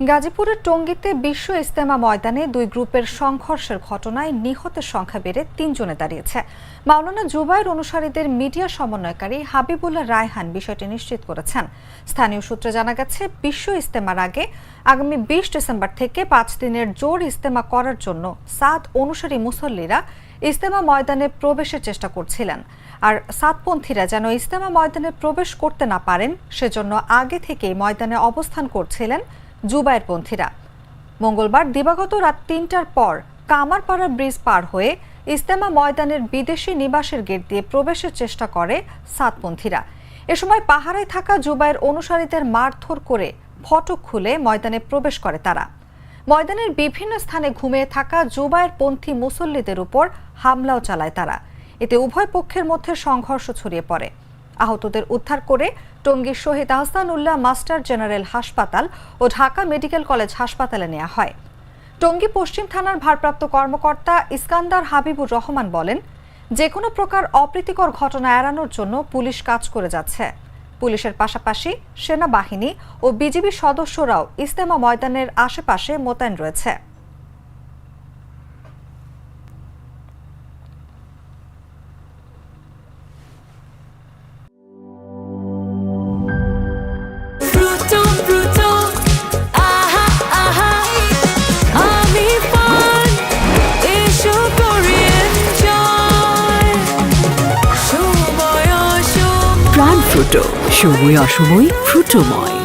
গাজীপুরের টঙ্গীতে বিশ্ব ইজতেমা ময়দানে দুই গ্রুপের সংঘর্ষের ঘটনায় নিহতের সংখ্যা বেড়ে 3 জনে দাঁড়িয়েছে। মাওলানা জুবায়ের অনুসারীদের মিডিয়া সমন্বয়কারী হাবিবুল্লাহ রায়হান বিষয়টি নিশ্চিত করেছেন। স্থানীয় সূত্রে জানা গেছে, বিশ্ব ইজতেমার আগে আগামী 20 ডিসেম্বর থেকে 5 দিনের জোর ইজতেমা করার জন্য সাদ অনুসারী মুসল্লিরা ইজতেমা ময়দানে প্রবেশের চেষ্টা করছিলেন। আর সাদপন্থীরা যেন ইজতেমা ময়দানে প্রবেশ করতে না পারেন সেজন্য আগে থেকেই ময়দানে অবস্থান করছিলেন জুবায়েরপন্থীরা। মঙ্গলবার দিবাগত রাত 3টার পর কামারপাড়া ব্রিজ পার হয়ে ইজতেমা ময়দানের বিদেশি নিবাসের গেট দিয়ে প্রবেশের চেষ্টা করে সাদপন্থীরা। এ সময় পাহারায় থাকা জুবায়ের অনুসারীদের মারধর করে ফটক খুলে ময়দানে প্রবেশ করে তারা। ময়দানের বিভিন্ন স্থানে ঘুমিয়ে থাকা জুবায়েরপন্থী মুসল্লিদের উপর হামলাও চালায় তারা। এতে উভয় পক্ষের মধ্যে সংঘর্ষ ছড়িয়ে পড়ে। আহতদের উদ্ধার করে টঙ্গীর শহীদ আহসানুল্লাহ মাস্টার জেনারেল হাসপাতাল ও ঢাকা মেডিকেল কলেজ হাসপাতালে নেওয়া হয়। টঙ্গী পশ্চিম থানার ভারপ্রাপ্ত কর্মকর্তা ইস্কান্দার হাবিবুর রহমান বলেন, যে কোনো প্রকার অপ্রীতিকর ঘটনা এড়ানোর জন্য পুলিশ কাজ করে যাচ্ছে। পুলিশের পাশাপাশি সেনাবাহিনী ও বিজিবি সদস্যরাও ইজতেমা ময়দানের আশেপাশে মোতায়েন রয়েছে। প্রাণ ফ্রুটো, সময় অসময় ফ্রুটোময়।